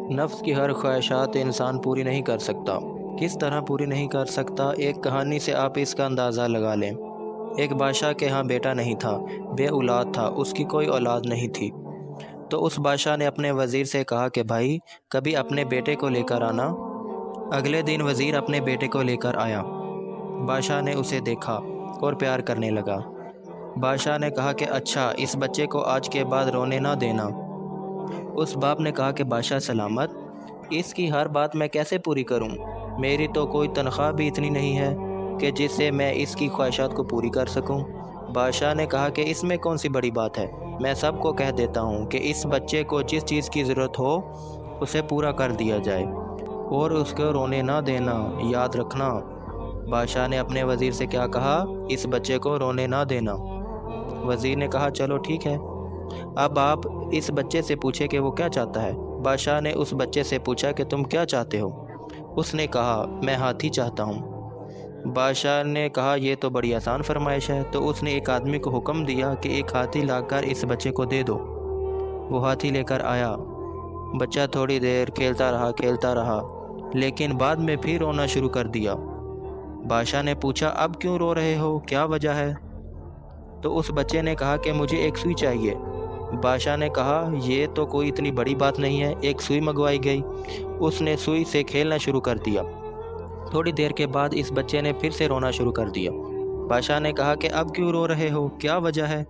नफ्स की हर ख्वाहिशात इंसान पूरी नहीं कर सकता। किस तरह पूरी नहीं कर सकता, एक कहानी से आप इसका अंदाज़ा लगा लें। एक बादशाह के यहाँ बेटा नहीं था, बे औलाद था, उसकी कोई औलाद नहीं थी। तो उस बादशाह ने अपने वज़ीर से कहा कि भाई कभी अपने बेटे को लेकर आना। अगले दिन वज़ीर अपने बेटे को लेकर आया। बादशाह ने उसे देखा और प्यार करने लगा। बादशाह ने कहा कि अच्छा, इस बच्चे को आज के बाद रोने ना देना। उस बाप ने कहा कि बादशाह सलामत, इसकी हर बात मैं कैसे पूरी करूं? मेरी तो कोई तनख्वाह भी इतनी नहीं है कि जिससे मैं इसकी ख्वाहिशात को पूरी कर सकूं। बादशाह ने कहा कि इसमें कौन सी बड़ी बात है, मैं सबको कह देता हूं कि इस बच्चे को जिस चीज़ की ज़रूरत हो उसे पूरा कर दिया जाए और उसको रोने ना देना, याद रखना। बादशाह ने अपने वज़ीर से क्या कहा? इस बच्चे को रोने ना देना। वज़ीर ने कहा चलो ठीक है, अब आप इस बच्चे से पूछे कि वो क्या चाहता है। बादशाह ने उस बच्चे से पूछा कि तुम क्या चाहते हो? उसने कहा मैं हाथी चाहता हूँ। बादशाह ने कहा ये तो बड़ी आसान फरमाइश है। तो उसने एक आदमी को हुक्म दिया कि एक हाथी लाकर इस बच्चे को दे दो। वो हाथी लेकर आया। बच्चा थोड़ी देर खेलता रहा, लेकिन बाद में फिर रोना शुरू कर दिया। बादशाह ने पूछा अब क्यों रो रहे हो, क्या वजह है? तो उस बच्चे ने कहा कि मुझे एक सुई चाहिए। बादशाह ने कहा ये तो कोई इतनी बड़ी बात नहीं है, एक सुई मंगवाई गई। उसने सुई से खेलना शुरू कर दिया। थोड़ी देर के बाद इस बच्चे ने फिर से रोना शुरू कर दिया। बादशाह ने कहा कि अब क्यों रो रहे हो, क्या वजह है?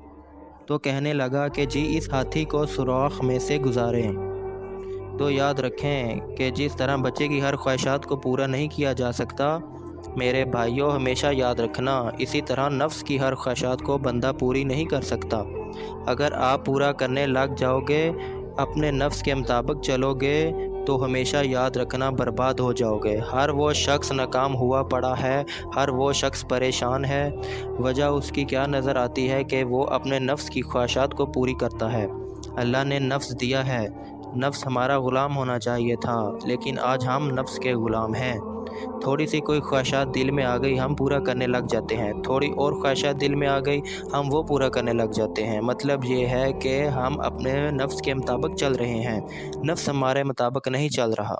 तो कहने लगा कि जी इस हाथी को सुराख में से गुजारें। तो याद रखें कि जिस तरह बच्चे की हर ख्वाहिशात को पूरा नहीं किया जा सकता, मेरे भाइयों हमेशा याद रखना, इसी तरह नफ्स की हर ख्वाहिशात को बंदा पूरी नहीं कर सकता। अगर आप पूरा करने लग जाओगे, अपने नफ्स के मुताबिक चलोगे, तो हमेशा याद रखना बर्बाद हो जाओगे। हर वो शख्स नाकाम हुआ पड़ा है, हर वो शख्स परेशान है। वजह उसकी क्या नज़र आती है कि वो अपने नफ्स की ख्वाहिशात को पूरी करता है। अल्लाह ने नफ्स दिया है, नफ्स हमारा ग़ुलाम होना चाहिए था, लेकिन आज हम नफ्स के ग़ुलाम हैं। थोड़ी सी कोई ख्वाहिशात दिल में आ गई, हम पूरा करने लग जाते हैं। थोड़ी और ख्वाहिशात दिल में आ गई, हम वो पूरा करने लग जाते हैं। मतलब ये है कि हम अपने नफ्स के मुताबिक चल रहे हैं, नफ्स हमारे मुताबिक नहीं चल रहा।